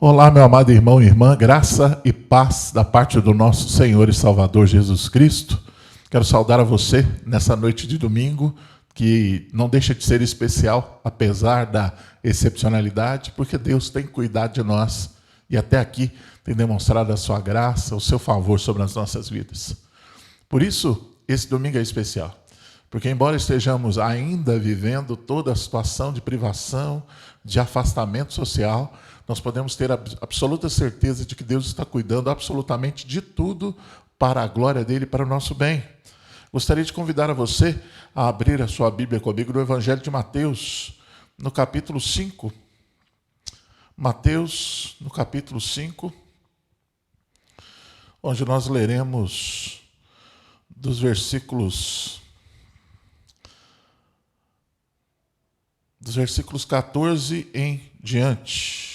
Olá, meu amado irmão e irmã, graça e paz da parte do nosso Senhor e Salvador Jesus Cristo. Quero saudar a você nessa noite de domingo, que não deixa de ser especial, apesar da excepcionalidade, porque Deus tem cuidado de nós e até aqui tem demonstrado a sua graça, o seu favor sobre as nossas vidas. Por isso, esse domingo é especial, porque embora estejamos ainda vivendo toda a situação de privação, de afastamento social, nós podemos ter a absoluta certeza de que Deus está cuidando absolutamente de tudo para a glória dele e para o nosso bem. Gostaria de convidar a você a abrir a sua Bíblia comigo no Evangelho de Mateus, no capítulo 5. Mateus, no capítulo 5, onde nós leremos dos versículos 14 em diante.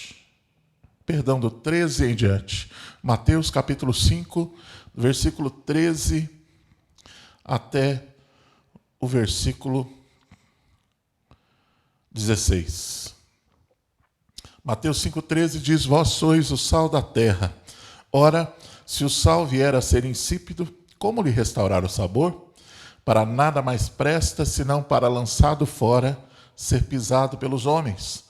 Perdão, do 13 em diante. Mateus capítulo 5, versículo 13 até o versículo 16. Mateus 5,13 diz: Vós sois o sal da terra. Ora, se o sal vier a ser insípido, como lhe restaurar o sabor? Para nada mais presta, senão para, lançado fora, ser pisado pelos homens.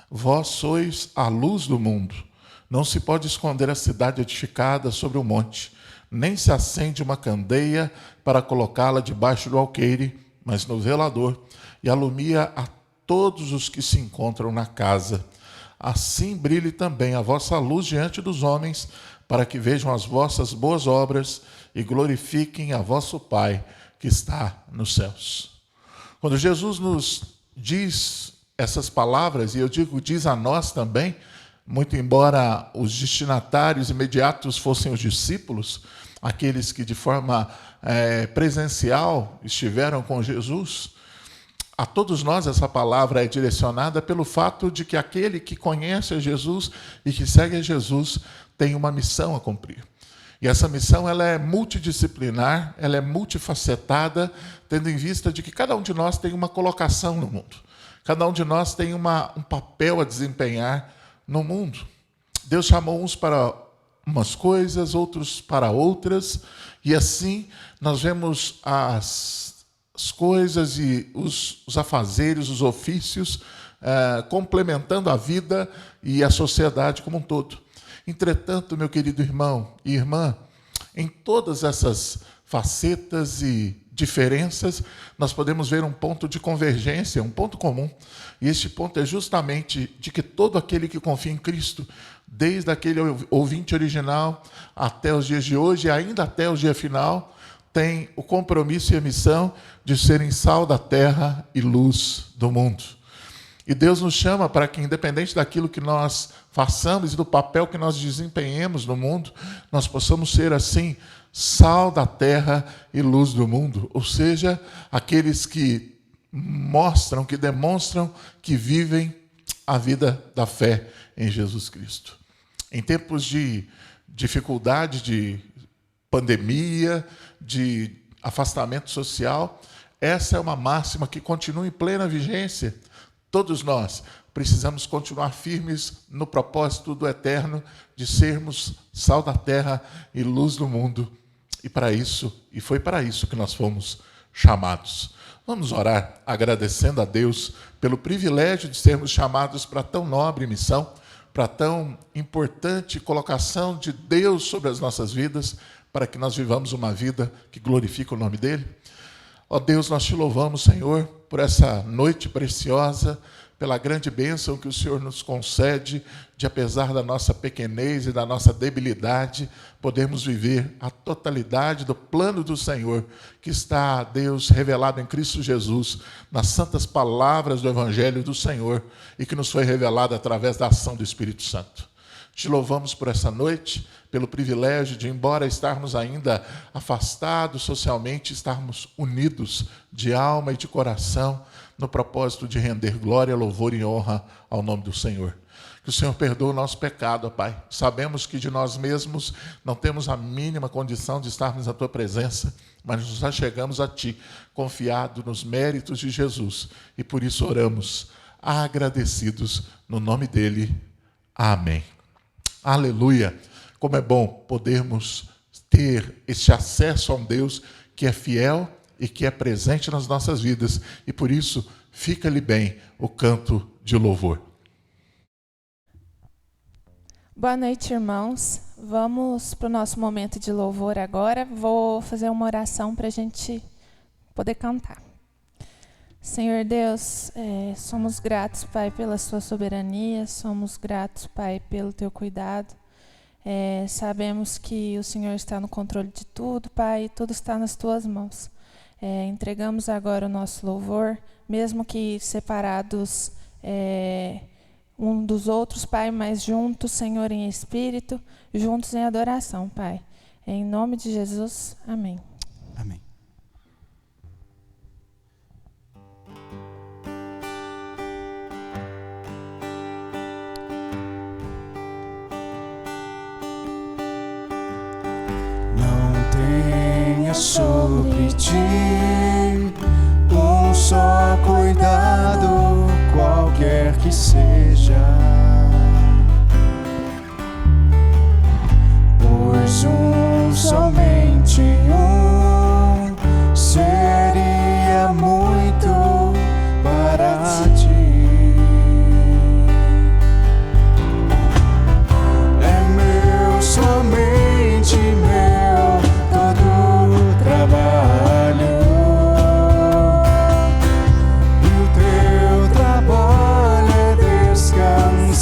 Vós sois a luz do mundo. Não se pode esconder a cidade edificada sobre um monte, nem se acende uma candeia para colocá-la debaixo do alqueire, mas no velador, e alumia a todos os que se encontram na casa. Assim brilhe também a vossa luz diante dos homens, para que vejam as vossas boas obras e glorifiquem a vosso Pai que está nos céus. Quando Jesus nos diz essas palavras, e eu digo diz a nós também, muito embora os destinatários imediatos fossem os discípulos, aqueles que de forma presencial estiveram com Jesus, a todos nós essa palavra é direcionada pelo fato de que aquele que conhece a Jesus e que segue a Jesus tem uma missão a cumprir. E essa missão ela é multidisciplinar, ela é multifacetada, tendo em vista de que cada um de nós tem uma colocação no mundo. Cada um de nós tem um papel a desempenhar no mundo. Deus chamou uns para umas coisas, outros para outras, e assim nós vemos as coisas e os afazeres, os ofícios, complementando a vida e a sociedade como um todo. Entretanto, meu querido irmão e irmã, em todas essas facetas e diferenças, nós podemos ver um ponto de convergência, um ponto comum. E este ponto é justamente de que todo aquele que confia em Cristo, desde aquele ouvinte original até os dias de hoje, e ainda até o dia final, tem o compromisso e a missão de serem sal da terra e luz do mundo. E Deus nos chama para que, independente daquilo que nós façamos e do papel que nós desempenhemos no mundo, nós possamos ser, assim, sal da terra e luz do mundo. Ou seja, aqueles que mostram, que demonstram que vivem a vida da fé em Jesus Cristo. Em tempos de dificuldade, de pandemia, de afastamento social, essa é uma máxima que continua em plena vigência. Todos nós precisamos continuar firmes no propósito do eterno de sermos sal da terra e luz do mundo. E para isso, e foi para isso que nós fomos chamados. Vamos orar agradecendo a Deus pelo privilégio de sermos chamados para tão nobre missão, para tão importante colocação de Deus sobre as nossas vidas, para que nós vivamos uma vida que glorifica o nome dele. Ó Deus, nós te louvamos, Senhor, por essa noite preciosa, pela grande bênção que o Senhor nos concede, de apesar da nossa pequenez e da nossa debilidade, podermos viver a totalidade do plano do Senhor, que está, Deus, revelado em Cristo Jesus, nas santas palavras do Evangelho do Senhor, e que nos foi revelado através da ação do Espírito Santo. Te louvamos por essa noite, pelo privilégio de, embora estarmos ainda afastados socialmente, estarmos unidos de alma e de coração no propósito de render glória, louvor e honra ao nome do Senhor. Que o Senhor perdoe o nosso pecado, ó Pai. Sabemos que de nós mesmos não temos a mínima condição de estarmos na Tua presença, mas nos achegamos a Ti, confiado nos méritos de Jesus. E por isso oramos, agradecidos no nome dEle. Amém. Aleluia! Como é bom podermos ter este acesso a um Deus que é fiel e que é presente nas nossas vidas. E por isso, fica-lhe bem o canto de louvor. Boa noite, irmãos. Vamos para o nosso momento de louvor agora. Vou fazer uma oração para a gente poder cantar. Senhor Deus, somos gratos, Pai, pela sua soberania, somos gratos, Pai, pelo teu cuidado. Sabemos que o Senhor está no controle de tudo, Pai, e tudo está nas tuas mãos. Entregamos agora o nosso louvor, mesmo que separados um dos outros, Pai, mas juntos, Senhor, em espírito, juntos em adoração, Pai. Em nome de Jesus, amém. Amém. Não tenha sobre ti um só cuidado, qualquer que seja, pois somente um seria muito para ti. É meu, somente meu, todo o trabalho. E o teu trabalho é descansar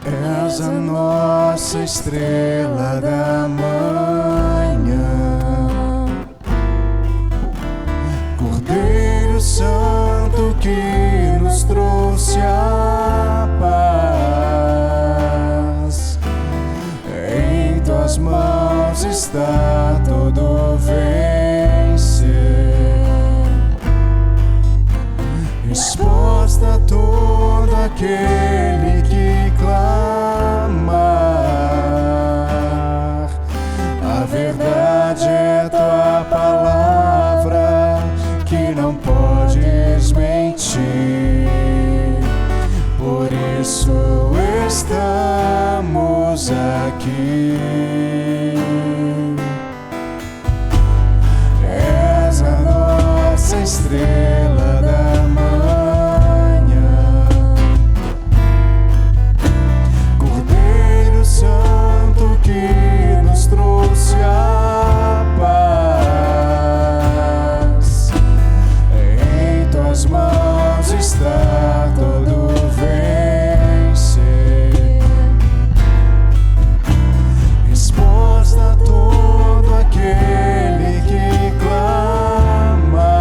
És a nossa estrela da manhã, Cordeiro Santo que nos trouxe a paz. Em tuas mãos está todo vencer. Resposta a todo aquele que clamar. A verdade é tua palavra, que não podes mentir. Por isso estamos aqui. És a nossa estrela da manhã, Cordeiro Santo que nos trouxe a paz. Em tuas mãos está todo vencer. Resposta a todo aquele que clamar.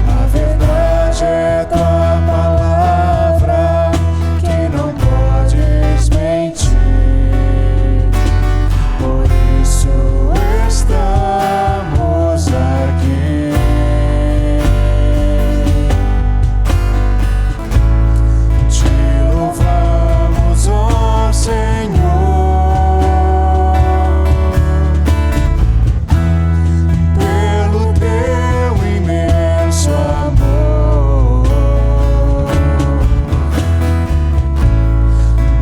A verdade é tua palavra, que não podes mentir. Por isso estamos aqui. Te louvamos, ó Senhor, pelo teu imenso amor.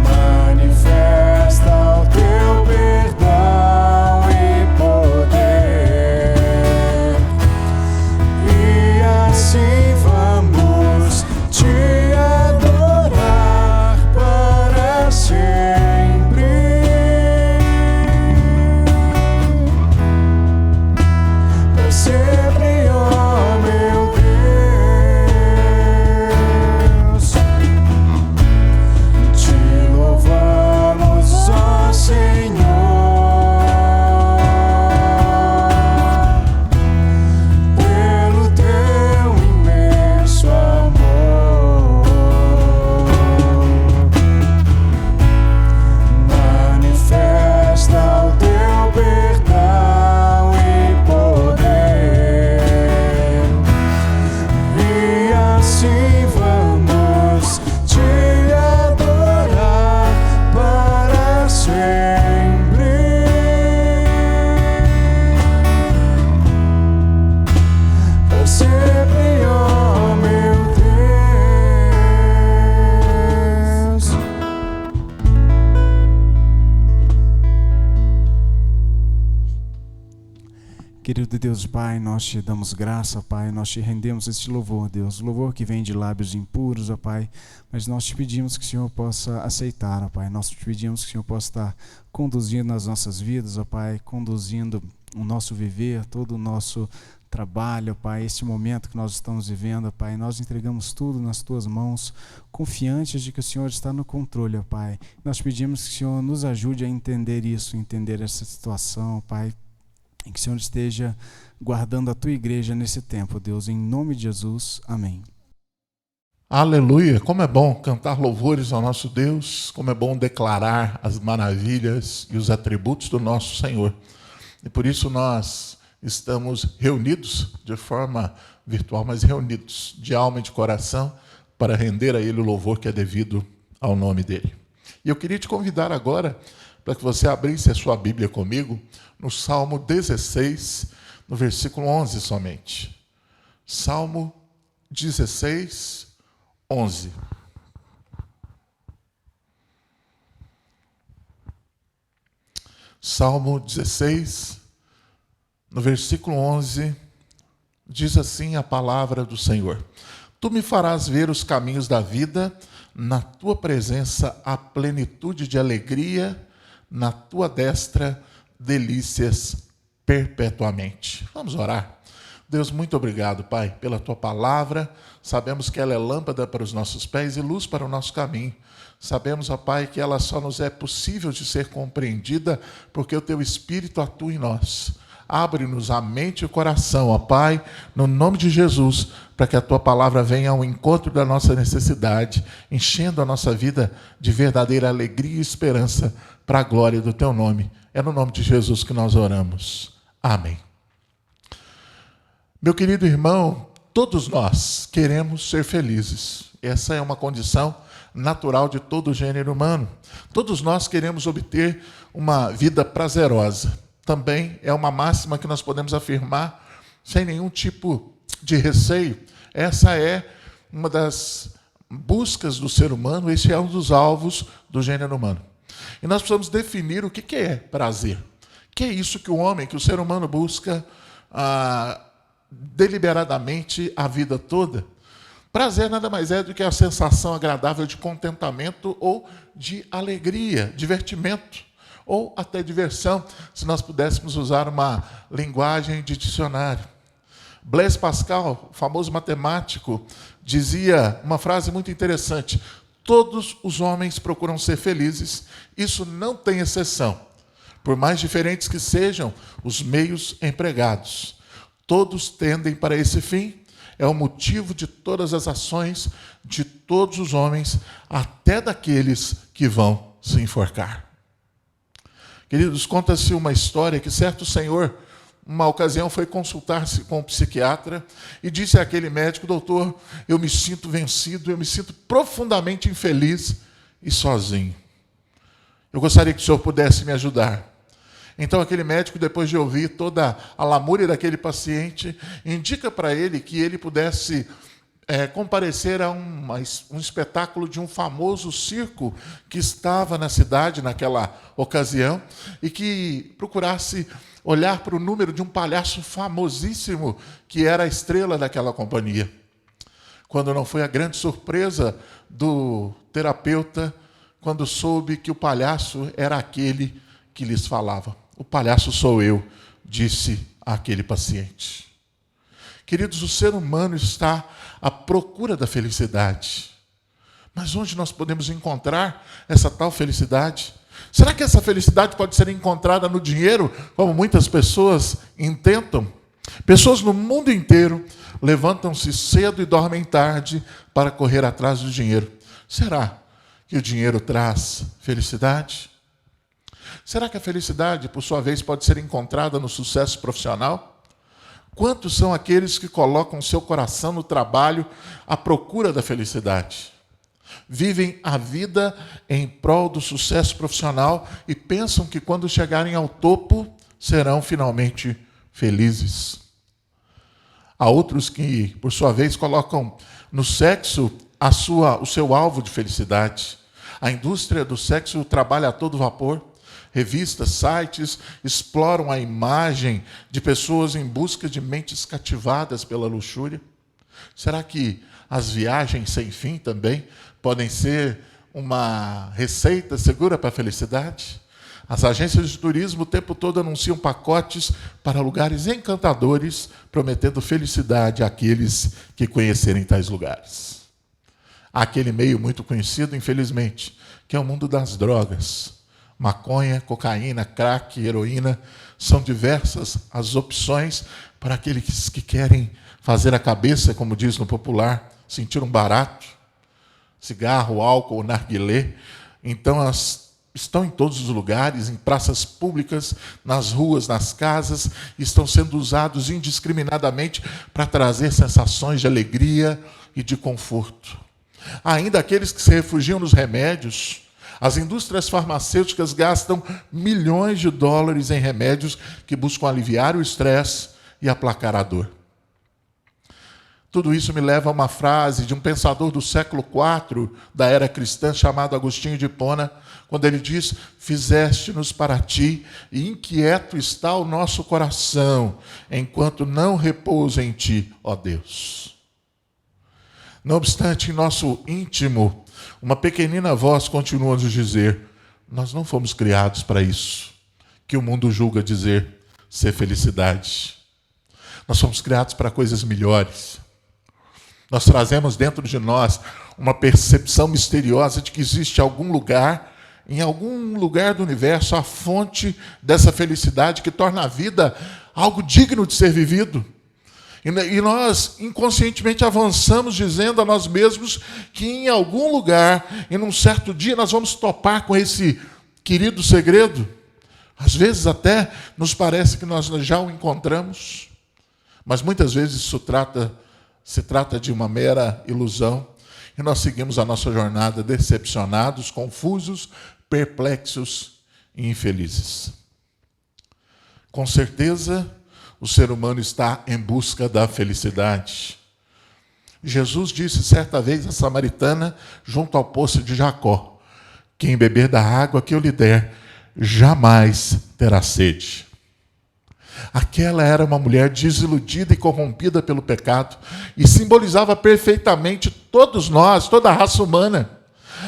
Manifesta o teu perdão e poder, e assim vamos te adorar para sempre. Para sempre, ó meu Deus. Te louvamos, ó Senhor, pelo teu imenso amor. Manifesta o teu perdão e poder, e assim vamos te adorar para sempre. Para sempre, ó meu Deus. Querido Deus Pai, nós te damos graça, Pai, nós te rendemos este louvor, Deus, louvor que vem de lábios impuros, ó Pai, mas nós te pedimos que o Senhor possa aceitar, ó Pai, nós te pedimos que o Senhor possa estar conduzindo as nossas vidas, ó Pai, conduzindo o nosso viver, todo o nosso trabalho, ó Pai, este momento que nós estamos vivendo, ó Pai, nós entregamos tudo nas Tuas mãos, confiantes de que o Senhor está no controle, ó Pai, nós pedimos que o Senhor nos ajude a entender isso, entender essa situação, ó Pai, e que o Senhor esteja guardando a Tua igreja nesse tempo, Deus, em nome de Jesus, amém. Aleluia! Como é bom cantar louvores ao nosso Deus, como é bom declarar as maravilhas e os atributos do nosso Senhor. E por isso nós estamos reunidos de forma virtual, mas reunidos de alma e de coração para render a Ele o louvor que é devido ao nome dEle. E eu queria te convidar agora para que você abrisse a sua Bíblia comigo no Salmo 16, no versículo 11 somente. Salmo 16, 11. Salmo 16, no versículo 11, diz assim a palavra do Senhor: Tu me farás ver os caminhos da vida, na tua presença há plenitude de alegria, na tua destra delícias perpetuamente. Vamos orar. Deus, muito obrigado, Pai, pela Tua palavra. Sabemos que ela é lâmpada para os nossos pés e luz para o nosso caminho. Sabemos, ó Pai, que ela só nos é possível de ser compreendida porque o Teu Espírito atua em nós. Abre-nos a mente e o coração, ó Pai, no nome de Jesus, para que a Tua palavra venha ao encontro da nossa necessidade, enchendo a nossa vida de verdadeira alegria e esperança para a glória do Teu nome. É no nome de Jesus que nós oramos. Amém. Meu querido irmão, todos nós queremos ser felizes. Essa é uma condição natural de todo o gênero humano. Todos nós queremos obter uma vida prazerosa. Também é uma máxima que nós podemos afirmar sem nenhum tipo de receio. Essa é uma das buscas do ser humano, esse é um dos alvos do gênero humano. E nós precisamos definir o que é prazer. Que é isso que o homem, que o ser humano busca deliberadamente a vida toda? Prazer nada mais é do que a sensação agradável de contentamento ou de alegria, divertimento, ou até diversão, se nós pudéssemos usar uma linguagem de dicionário. Blaise Pascal, famoso matemático, dizia uma frase muito interessante: todos os homens procuram ser felizes, isso não tem exceção. Por mais diferentes que sejam os meios empregados, todos tendem para esse fim. É o motivo de todas as ações de todos os homens, até daqueles que vão se enforcar. Queridos, conta-se uma história que certo senhor, uma ocasião, foi consultar-se com um psiquiatra e disse àquele médico: doutor, eu me sinto vencido, eu me sinto profundamente infeliz e sozinho. Eu gostaria que o senhor pudesse me ajudar. Então aquele médico, depois de ouvir toda a lamúria daquele paciente, indica para ele que ele pudesse comparecer a um espetáculo de um famoso circo que estava na cidade naquela ocasião e que procurasse olhar para o número de um palhaço famosíssimo que era a estrela daquela companhia. Quando não foi a grande surpresa do terapeuta quando soube que o palhaço era aquele que lhes falava. O palhaço sou eu, disse àquele paciente. Queridos, o ser humano está à procura da felicidade. Mas onde nós podemos encontrar essa tal felicidade? Será que essa felicidade pode ser encontrada no dinheiro, como muitas pessoas intentam? Pessoas no mundo inteiro levantam-se cedo e dormem tarde para correr atrás do dinheiro. Será que o dinheiro traz felicidade? Será que a felicidade, por sua vez, pode ser encontrada no sucesso profissional? Quantos são aqueles que colocam seu coração no trabalho à procura da felicidade? Vivem a vida em prol do sucesso profissional e pensam que quando chegarem ao topo serão finalmente felizes. Há outros que, por sua vez, colocam no sexo o seu alvo de felicidade. A indústria do sexo trabalha a todo vapor. Revistas, sites exploram a imagem de pessoas em busca de mentes cativadas pela luxúria. Será que as viagens sem fim também podem ser uma receita segura para a felicidade? As agências de turismo o tempo todo anunciam pacotes para lugares encantadores, prometendo felicidade àqueles que conhecerem tais lugares. Há aquele meio muito conhecido, infelizmente, que é o mundo das drogas. Maconha, cocaína, crack, heroína, são diversas as opções para aqueles que querem fazer a cabeça, como diz no popular, sentir um barato. Cigarro, álcool, narguilé. Então, elas estão em todos os lugares, em praças públicas, nas ruas, nas casas, e estão sendo usados indiscriminadamente para trazer sensações de alegria e de conforto. Há ainda aqueles que se refugiam nos remédios. As indústrias farmacêuticas gastam milhões de dólares em remédios que buscam aliviar o estresse e aplacar a dor. Tudo isso me leva a uma frase de um pensador do século IV da era cristã chamado Agostinho de Hipona, quando ele diz: fizeste-nos para ti, e inquieto está o nosso coração, enquanto não repousa em ti, ó Deus. Não obstante, em nosso íntimo, uma pequenina voz continua a nos dizer: nós não fomos criados para isso, que o mundo julga dizer ser felicidade. Nós fomos criados para coisas melhores. Nós trazemos dentro de nós uma percepção misteriosa de que existe algum lugar, em algum lugar do universo, a fonte dessa felicidade que torna a vida algo digno de ser vivido. E nós inconscientemente avançamos dizendo a nós mesmos que em algum lugar, em um certo dia, nós vamos topar com esse querido segredo. Às vezes até nos parece que nós já o encontramos, mas muitas vezes se trata de uma mera ilusão, e nós seguimos a nossa jornada decepcionados, confusos, perplexos e infelizes. Com certeza, o ser humano está em busca da felicidade. Jesus disse certa vez à samaritana, junto ao poço de Jacó: quem beber da água que eu lhe der, jamais terá sede. Aquela era uma mulher desiludida e corrompida pelo pecado, e simbolizava perfeitamente todos nós, toda a raça humana.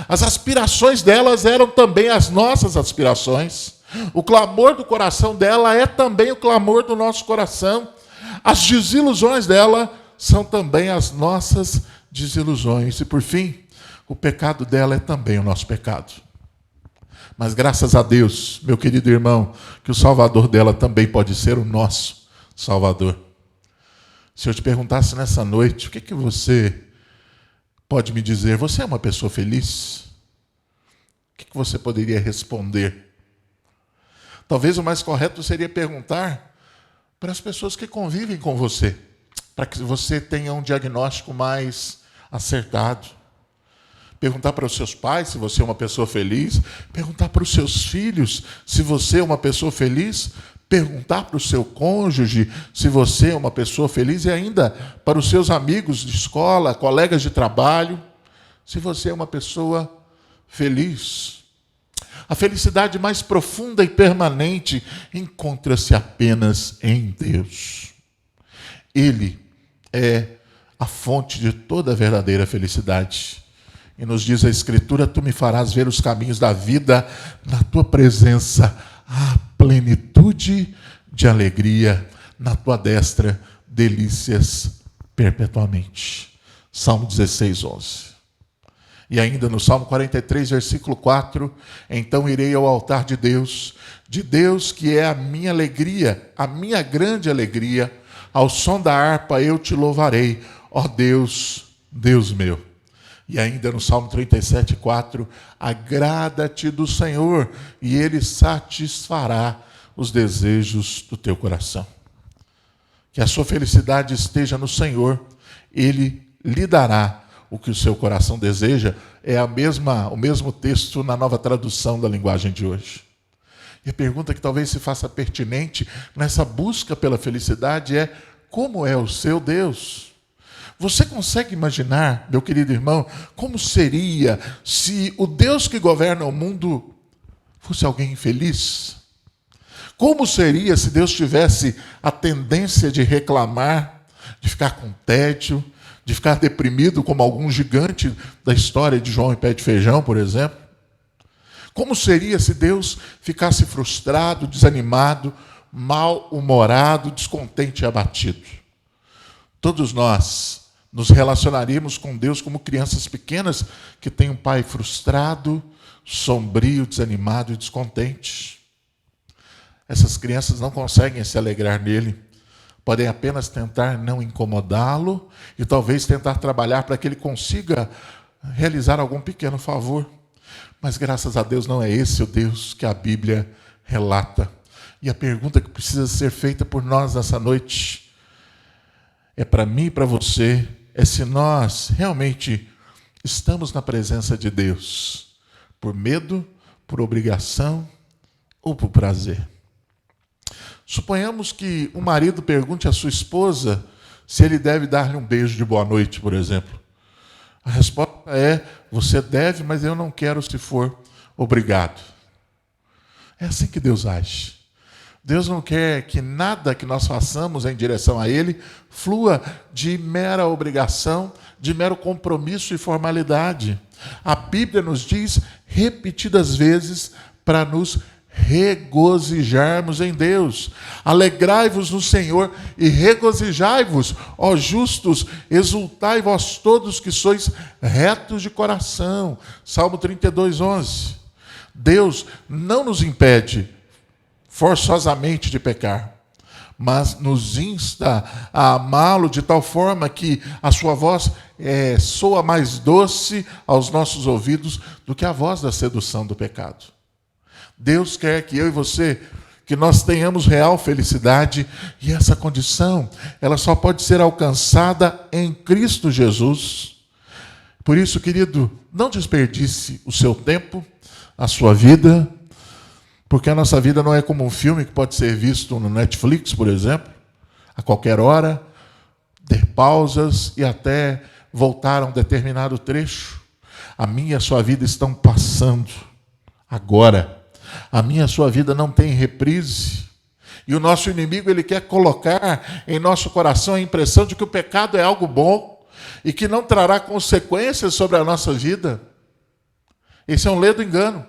As aspirações delas eram também as nossas aspirações. O clamor do coração dela é também o clamor do nosso coração. As desilusões dela são também as nossas desilusões. E por fim, o pecado dela é também o nosso pecado. Mas graças a Deus, meu querido irmão, que o Salvador dela também pode ser o nosso Salvador. Se eu te perguntasse nessa noite, o que você pode me dizer? Você é uma pessoa feliz? O que você poderia responder? Talvez o mais correto seria perguntar para as pessoas que convivem com você, para que você tenha um diagnóstico mais acertado. Perguntar para os seus pais se você é uma pessoa feliz, perguntar para os seus filhos se você é uma pessoa feliz, perguntar para o seu cônjuge se você é uma pessoa feliz e ainda para os seus amigos de escola, colegas de trabalho, se você é uma pessoa feliz. A felicidade mais profunda e permanente encontra-se apenas em Deus. Ele é a fonte de toda a verdadeira felicidade. E nos diz a Escritura: tu me farás ver os caminhos da vida, na tua presença há plenitude de alegria, na tua destra delícias perpetuamente. Salmo 16, 11. E ainda no Salmo 43, versículo 4, então irei ao altar de Deus que é a minha alegria, a minha grande alegria, ao som da harpa eu te louvarei, ó Deus, Deus meu. E ainda no Salmo 37, 4, agrada-te do Senhor, e Ele satisfará os desejos do teu coração. Que a sua felicidade esteja no Senhor, Ele lhe dará o que o seu coração deseja. É o mesmo texto na Nova Tradução da linguagem de hoje. E a pergunta que talvez se faça pertinente nessa busca pela felicidade é: como é o seu Deus? Você consegue imaginar, meu querido irmão, como seria se o Deus que governa o mundo fosse alguém infeliz? Como seria se Deus tivesse a tendência de reclamar, de ficar com tédio, de ficar deprimido como algum gigante da história de João e Pé de Feijão, por exemplo? Como seria se Deus ficasse frustrado, desanimado, mal-humorado, descontente e abatido? Todos nós nos relacionaríamos com Deus como crianças pequenas que têm um pai frustrado, sombrio, desanimado e descontente. Essas crianças não conseguem se alegrar nele. Podem apenas tentar não incomodá-lo e talvez tentar trabalhar para que ele consiga realizar algum pequeno favor. Mas graças a Deus não é esse o Deus que a Bíblia relata. E a pergunta que precisa ser feita por nós nessa noite é para mim e para você, é se nós realmente estamos na presença de Deus por medo, por obrigação ou por prazer. Suponhamos que um marido pergunte à sua esposa se ele deve dar-lhe um beijo de boa noite, por exemplo. A resposta é: você deve, mas eu não quero se for obrigado. É assim que Deus age. Deus não quer que nada que nós façamos em direção a Ele flua de mera obrigação, de mero compromisso e formalidade. A Bíblia nos diz repetidas vezes para nos regozijarmos em Deus. Alegrai-vos no Senhor e regozijai-vos, ó justos, exultai vós todos que sois retos de coração. Salmo 32:11. Deus não nos impede forçosamente de pecar, mas nos insta a amá-lo de tal forma que a sua voz soa mais doce aos nossos ouvidos do que a voz da sedução do pecado. Deus quer que eu e você, que nós tenhamos real felicidade, e essa condição, ela só pode ser alcançada em Cristo Jesus. Por isso, querido, não desperdice o seu tempo, a sua vida, porque a nossa vida não é como um filme que pode ser visto no Netflix, por exemplo, a qualquer hora, ter pausas e até voltar a um determinado trecho. A minha e a sua vida estão passando agora. A minha e a sua vida não tem reprise. E o nosso inimigo, ele quer colocar em nosso coração a impressão de que o pecado é algo bom e que não trará consequências sobre a nossa vida. Esse é um ledo engano.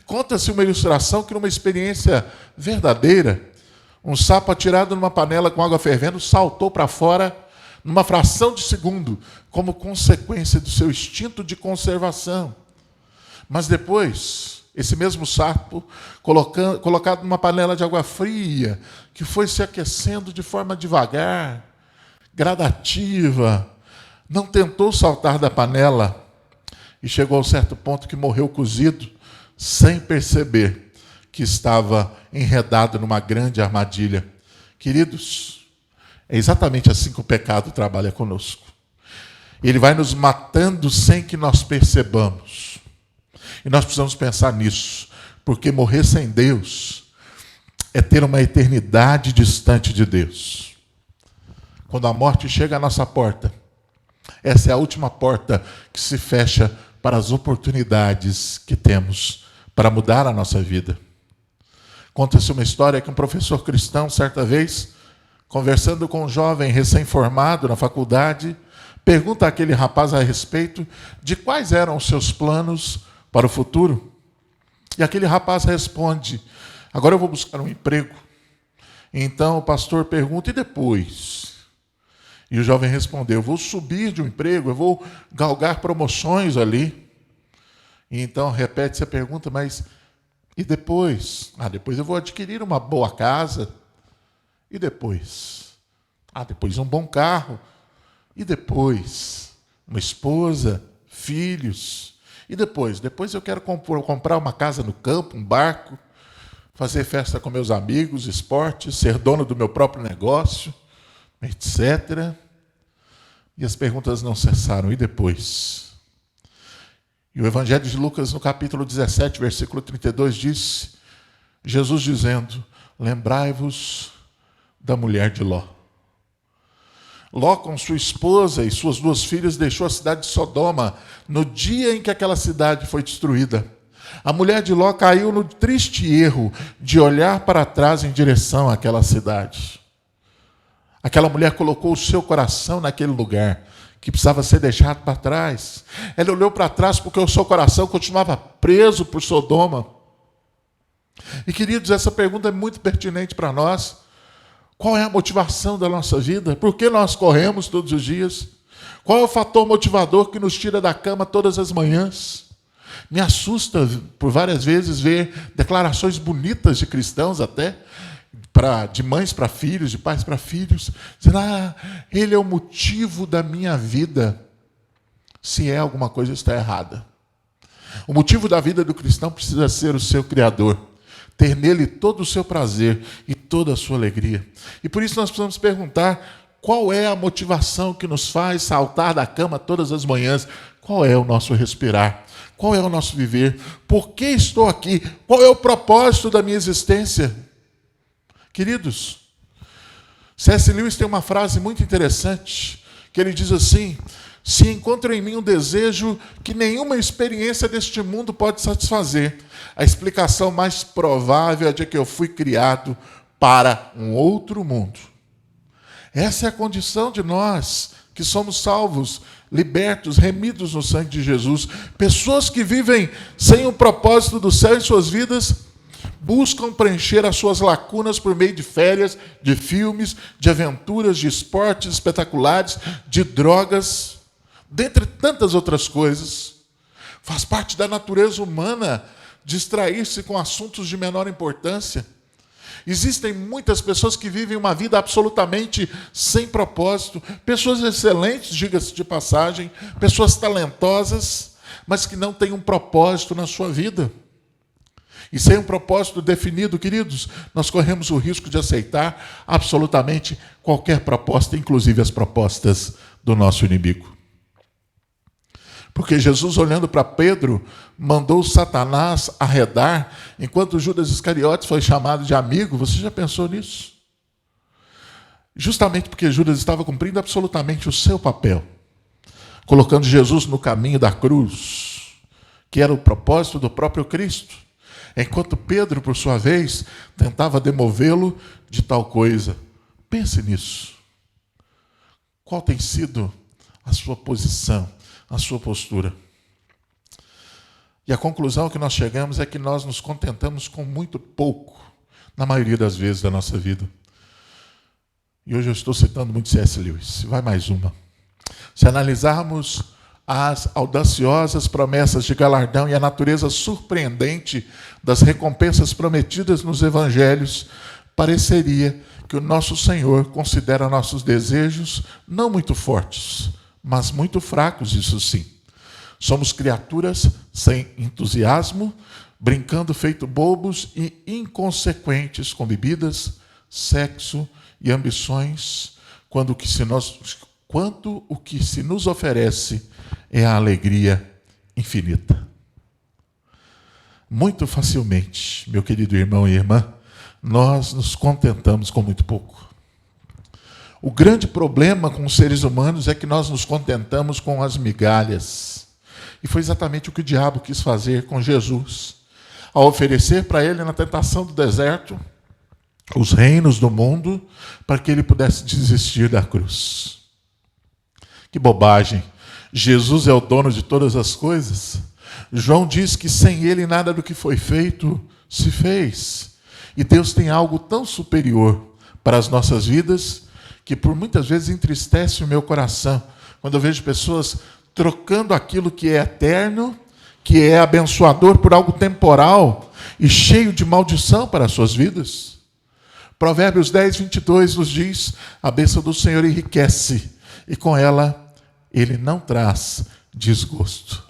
Conta-se uma ilustração que numa experiência verdadeira, um sapo atirado numa panela com água fervendo saltou para fora numa fração de segundo, como consequência do seu instinto de conservação. Mas depois, esse mesmo sapo, colocado numa panela de água fria, que foi se aquecendo de forma devagar, gradativa, não tentou saltar da panela e chegou a um certo ponto que morreu cozido, sem perceber que estava enredado numa grande armadilha. Queridos, é exatamente assim que o pecado trabalha conosco. Ele vai nos matando sem que nós percebamos. E nós precisamos pensar nisso, porque morrer sem Deus é ter uma eternidade distante de Deus. Quando a morte chega à nossa porta, essa é a última porta que se fecha para as oportunidades que temos para mudar a nossa vida. Conta-se uma história que um professor cristão, certa vez, conversando com um jovem recém-formado na faculdade, pergunta àquele rapaz a respeito de quais eram os seus planos para o futuro. E aquele rapaz responde: agora eu vou buscar um emprego. Então o pastor pergunta: e depois? E o jovem respondeu: eu vou subir de um emprego, eu vou galgar promoções ali. E então repete-se a pergunta: mas e depois? Depois eu vou adquirir uma boa casa. E depois? Depois um bom carro. E depois? Uma esposa, filhos. E depois? Depois eu quero comprar uma casa no campo, um barco, fazer festa com meus amigos, esportes, ser dono do meu próprio negócio, etc. E as perguntas não cessaram. E depois? E o Evangelho de Lucas, no capítulo 17, versículo 32, diz, Jesus dizendo: lembrai-vos da mulher de Ló. Ló, com sua esposa e suas 2 filhas, deixou a cidade de Sodoma no dia em que aquela cidade foi destruída. A mulher de Ló caiu no triste erro de olhar para trás em direção àquela cidade. Aquela mulher colocou o seu coração naquele lugar que precisava ser deixado para trás. Ela olhou para trás porque o seu coração continuava preso por Sodoma. E, queridos, essa pergunta é muito pertinente para nós. Qual é a motivação da nossa vida? Por que nós corremos todos os dias? Qual é o fator motivador que nos tira da cama todas as manhãs? Me assusta por várias vezes ver declarações bonitas de cristãos até, de mães para filhos, de pais para filhos, dizendo: ele é o motivo da minha vida. Se alguma coisa está errada. O motivo da vida do cristão precisa ser o seu Criador, ter nele todo o seu prazer e toda a sua alegria. E por isso nós precisamos perguntar: qual é a motivação que nos faz saltar da cama todas as manhãs? Qual é o nosso respirar? Qual é o nosso viver? Por que estou aqui? Qual é o propósito da minha existência? Queridos, C.S. Lewis tem uma frase muito interessante, que ele diz assim: se encontro em mim um desejo que nenhuma experiência deste mundo pode satisfazer, a explicação mais provável é de que eu fui criado para um outro mundo. Essa é a condição de nós que somos salvos, libertos, remidos no sangue de Jesus. Pessoas que vivem sem o propósito do céu em suas vidas buscam preencher as suas lacunas por meio de férias, de filmes, de aventuras, de esportes espetaculares, de drogas, dentre tantas outras coisas. Faz parte da natureza humana distrair-se com assuntos de menor importância. Existem muitas pessoas que vivem uma vida absolutamente sem propósito, pessoas excelentes, diga-se de passagem, pessoas talentosas, mas que não têm um propósito na sua vida. E sem um propósito definido, queridos, nós corremos o risco de aceitar absolutamente qualquer proposta, inclusive as propostas do nosso inimigo. Porque Jesus, olhando para Pedro, mandou Satanás arredar, enquanto Judas Iscariotes foi chamado de amigo. Você já pensou nisso? Justamente porque Judas estava cumprindo absolutamente o seu papel, colocando Jesus no caminho da cruz, que era o propósito do próprio Cristo, enquanto Pedro, por sua vez, tentava demovê-lo de tal coisa. Pense nisso. Qual tem sido a sua posição, a sua postura? E a conclusão que nós chegamos é que nós nos contentamos com muito pouco, na maioria das vezes da nossa vida. E hoje eu estou citando muito C.S. Lewis. Vai mais uma. Se analisarmos as audaciosas promessas de galardão e a natureza surpreendente das recompensas prometidas nos evangelhos, pareceria que o nosso Senhor considera nossos desejos não muito fortes, mas muito fracos, isso sim. Somos criaturas sem entusiasmo, brincando feito bobos e inconsequentes com bebidas, sexo e ambições, quando o que se nos oferece é a alegria infinita. Muito facilmente, meu querido irmão e irmã, nós nos contentamos com muito pouco. O grande problema com os seres humanos é que nós nos contentamos com as migalhas. E foi exatamente o que o diabo quis fazer com Jesus, ao oferecer para ele na tentação do deserto os reinos do mundo, para que ele pudesse desistir da cruz. Que bobagem! Jesus é o dono de todas as coisas. João diz que sem ele nada do que foi feito se fez. E Deus tem algo tão superior para as nossas vidas que por muitas vezes entristece o meu coração quando eu vejo pessoas trocando aquilo que é eterno, que é abençoador, por algo temporal e cheio de maldição para as suas vidas. Provérbios 10, 22 nos diz: a bênção do Senhor enriquece, e com ela ele não traz desgosto.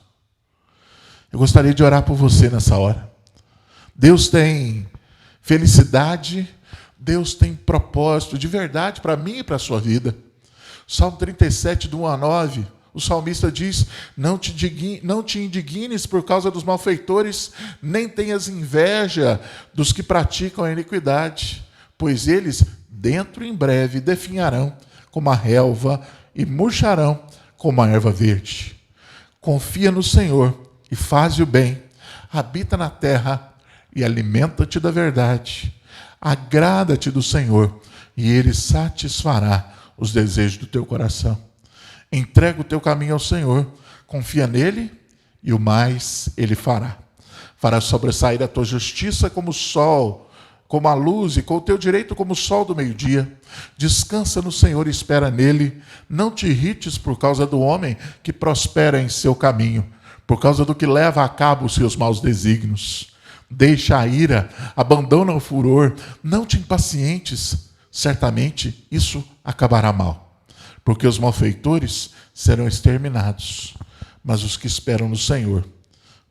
Eu gostaria de orar por você nessa hora. Deus tem felicidade, Deus tem propósito de verdade para mim e para a sua vida. Salmo 37, do 1 a 9, o salmista diz: não te indignes por causa dos malfeitores, nem tenhas inveja dos que praticam a iniquidade, pois eles, dentro em breve, definharão como a relva e murcharão como a erva verde. Confia no Senhor e faze o bem, habita na terra e alimenta-te da verdade. Agrada-te do Senhor e Ele satisfará os desejos do teu coração. Entrega o teu caminho ao Senhor, confia nele e o mais Ele fará. Fará sobressair a tua justiça como o sol, como a luz, e com o teu direito como o sol do meio-dia. Descansa no Senhor e espera nele. Não te irrites por causa do homem que prospera em seu caminho, por causa do que leva a cabo os seus maus desígnios. Deixa a ira, abandona o furor, não te impacientes, certamente isso acabará mal. Porque os malfeitores serão exterminados, mas os que esperam no Senhor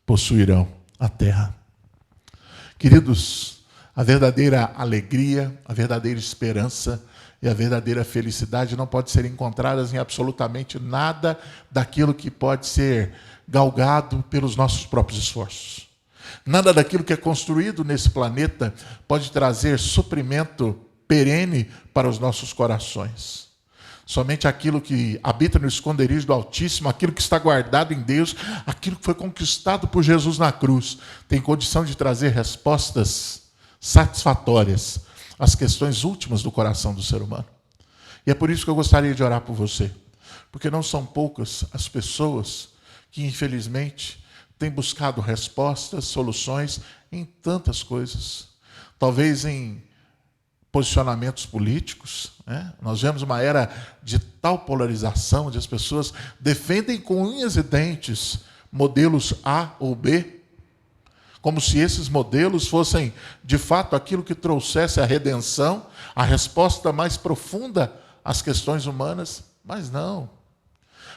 possuirão a terra. Queridos, a verdadeira alegria, a verdadeira esperança e a verdadeira felicidade não pode ser encontradas em absolutamente nada daquilo que pode ser galgado pelos nossos próprios esforços. Nada daquilo que é construído nesse planeta pode trazer suprimento perene para os nossos corações. Somente aquilo que habita no esconderijo do Altíssimo, aquilo que está guardado em Deus, aquilo que foi conquistado por Jesus na cruz, tem condição de trazer respostas satisfatórias às questões últimas do coração do ser humano. E é por isso que eu gostaria de orar por você, porque não são poucas as pessoas que, infelizmente, têm buscado respostas, soluções em tantas coisas. talvez em posicionamentos políticos, né? Nós vemos uma era de tal polarização, onde as pessoas defendem com unhas e dentes modelos A ou B, como se esses modelos fossem, de fato, aquilo que trouxesse a redenção, a resposta mais profunda às questões humanas, mas não.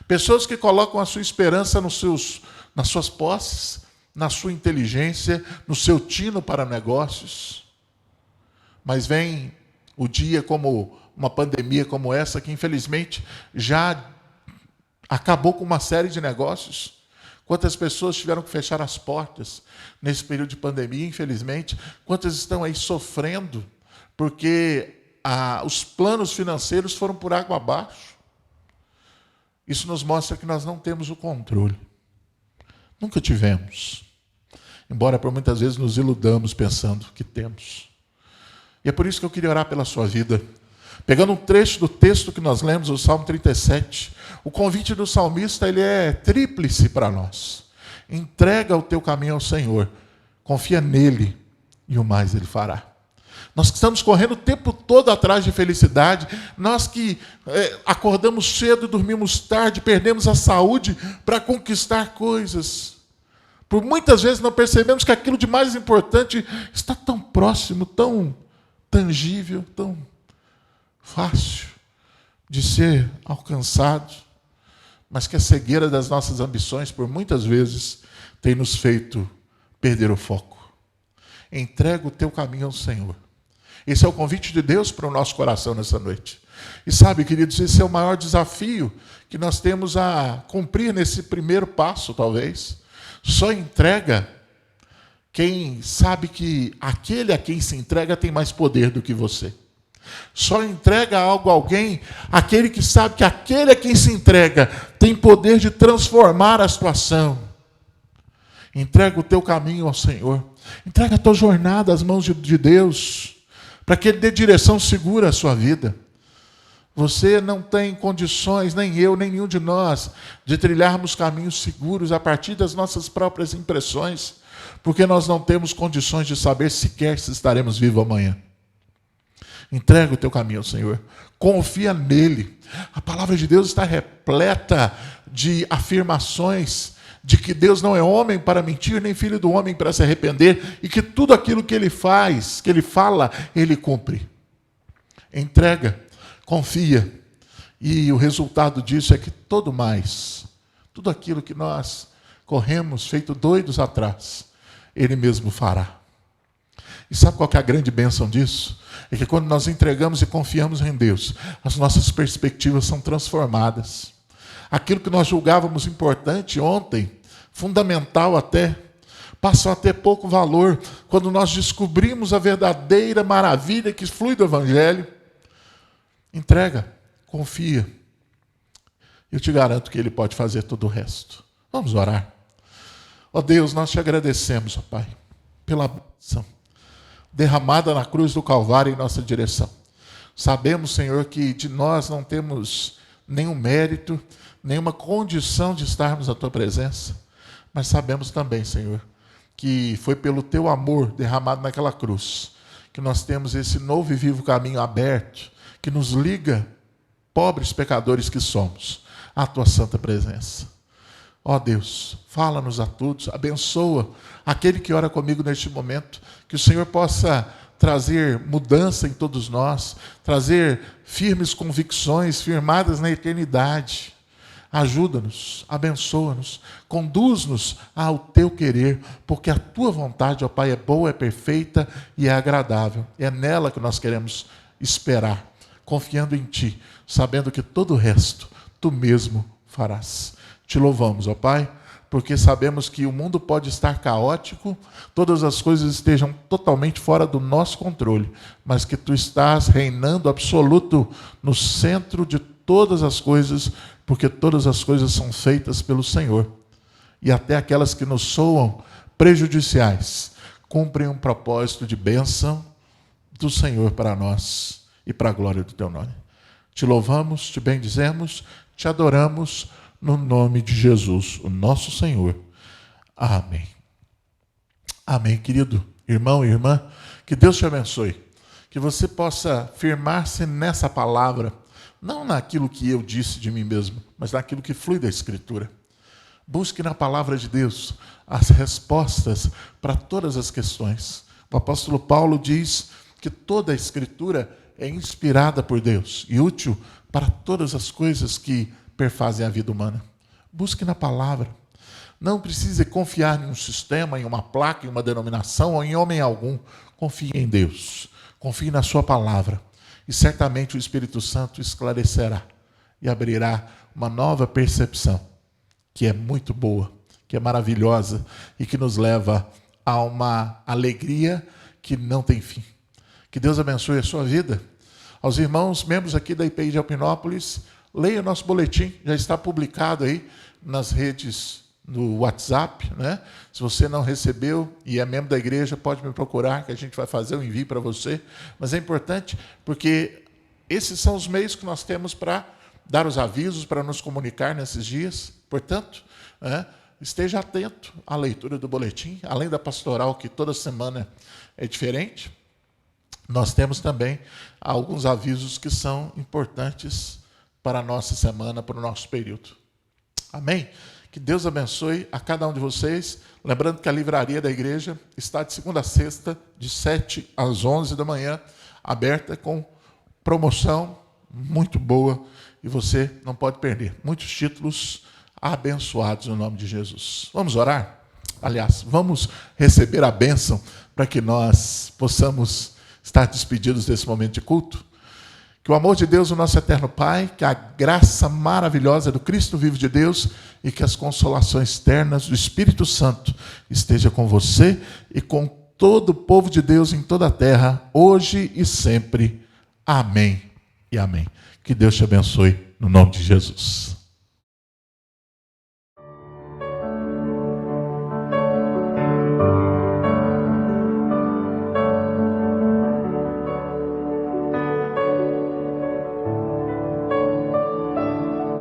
Pessoas que colocam a sua esperança nas suas posses, na sua inteligência, no seu tino para negócios. Mas vem o dia como uma pandemia como essa, que infelizmente já acabou com uma série de negócios. Quantas pessoas tiveram que fechar as portas nesse período de pandemia, infelizmente? Quantas estão aí sofrendo porque os planos financeiros foram por água abaixo? Isso nos mostra que nós não temos o controle. Nunca tivemos. Embora por muitas vezes nos iludamos pensando que temos. E é por isso que eu queria orar pela sua vida. Pegando um trecho do texto que nós lemos, o Salmo 37, o convite do salmista ele é tríplice para nós. Entrega o teu caminho ao Senhor, confia nele e o mais ele fará. Nós que estamos correndo o tempo todo atrás de felicidade, nós que acordamos cedo, dormimos tarde, perdemos a saúde para conquistar coisas. Por muitas vezes não percebemos que aquilo de mais importante está tão próximo, tão tangível, tão fácil de ser alcançado, mas que a cegueira das nossas ambições, por muitas vezes, tem nos feito perder o foco. Entrega o teu caminho ao Senhor. Esse é o convite de Deus para o nosso coração nessa noite. E sabe, queridos, esse é o maior desafio que nós temos a cumprir nesse primeiro passo, talvez. Só entrega quem sabe que aquele a quem se entrega tem mais poder do que você. Só entrega algo a alguém aquele que sabe que aquele a quem se entrega tem poder de transformar a situação. Entrega o teu caminho ao Senhor. Entrega a tua jornada às mãos de Deus, para que Ele dê direção segura à sua vida. Você não tem condições, nem eu, nem nenhum de nós, de trilharmos caminhos seguros a partir das nossas próprias impressões, porque nós não temos condições de saber sequer se estaremos vivos amanhã. Entrega o teu caminho ao Senhor. Confia nele. A palavra de Deus está repleta de afirmações de que Deus não é homem para mentir, nem filho do homem para se arrepender, e que tudo aquilo que Ele faz, que Ele fala, Ele cumpre. Entrega, confia. E o resultado disso é que tudo aquilo que nós corremos feito doidos atrás, Ele mesmo fará. E sabe qual que é a grande bênção disso? É que quando nós entregamos e confiamos em Deus, as nossas perspectivas são transformadas. Aquilo que nós julgávamos importante ontem, fundamental até, passou a ter pouco valor quando nós descobrimos a verdadeira maravilha que flui do Evangelho. Entrega, confia. Eu te garanto que Ele pode fazer todo o resto. Vamos orar. Ó Deus, nós te agradecemos, ó Pai, pela bênção derramada na cruz do Calvário em nossa direção. Sabemos, Senhor, que de nós não temos nenhum mérito, nenhuma condição de estarmos na Tua presença, mas sabemos também, Senhor, que foi pelo Teu amor derramado naquela cruz que nós temos esse novo e vivo caminho aberto, que nos liga, pobres pecadores que somos, à Tua santa presença. Ó Deus, fala-nos a todos, abençoa aquele que ora comigo neste momento, que o Senhor possa trazer mudança em todos nós, trazer firmes convicções, firmadas na eternidade. Ajuda-nos, abençoa-nos, conduz-nos ao Teu querer, porque a Tua vontade, ó Pai, é boa, é perfeita e é agradável. É nela que nós queremos esperar, confiando em Ti, sabendo que todo o resto Tu mesmo farás. Te louvamos, ó Pai, porque sabemos que o mundo pode estar caótico, todas as coisas estejam totalmente fora do nosso controle, mas que Tu estás reinando absoluto no centro de todas as coisas, porque todas as coisas são feitas pelo Senhor. E até aquelas que nos soam prejudiciais, cumprem um propósito de bênção do Senhor para nós e para a glória do Teu nome. Te louvamos, te bendizemos, te adoramos, no nome de Jesus, o nosso Senhor. Amém. Amém, querido irmão e irmã. Que Deus te abençoe. Que você possa firmar-se nessa palavra, não naquilo que eu disse de mim mesmo, mas naquilo que flui da Escritura. Busque na palavra de Deus as respostas para todas as questões. O apóstolo Paulo diz que toda a Escritura é inspirada por Deus e útil para todas as coisas que perfazem a vida humana. Busque na palavra. Não precise confiar em um sistema, em uma placa, em uma denominação ou em homem algum. Confie em Deus. Confie na sua palavra. E certamente o Espírito Santo esclarecerá e abrirá uma nova percepção, que é muito boa, que é maravilhosa e que nos leva a uma alegria que não tem fim. Que Deus abençoe a sua vida. Aos irmãos, membros aqui da IPI de Alpinópolis, leia nosso boletim, já está publicado aí nas redes, no WhatsApp, né? Se você não recebeu e é membro da igreja, pode me procurar, que a gente vai fazer o envio para você. Mas é importante, porque esses são os meios que nós temos para dar os avisos, para nos comunicar nesses dias. Portanto, esteja atento à leitura do boletim, além da pastoral, que toda semana é diferente. Nós temos também alguns avisos que são importantes para a nossa semana, para o nosso período. Amém? Que Deus abençoe a cada um de vocês. Lembrando que a livraria da igreja está de segunda a sexta, de 7 às 11 da manhã, aberta com promoção muito boa e você não pode perder. Muitos títulos abençoados no nome de Jesus. Vamos orar? Aliás, vamos receber a bênção para que nós possamos estar despedidos desse momento de culto. Que o amor de Deus, o nosso eterno Pai, que a graça maravilhosa do Cristo vivo de Deus e que as consolações ternas do Espírito Santo esteja com você e com todo o povo de Deus em toda a terra, hoje e sempre. Amém e amém. Que Deus te abençoe no nome de Jesus.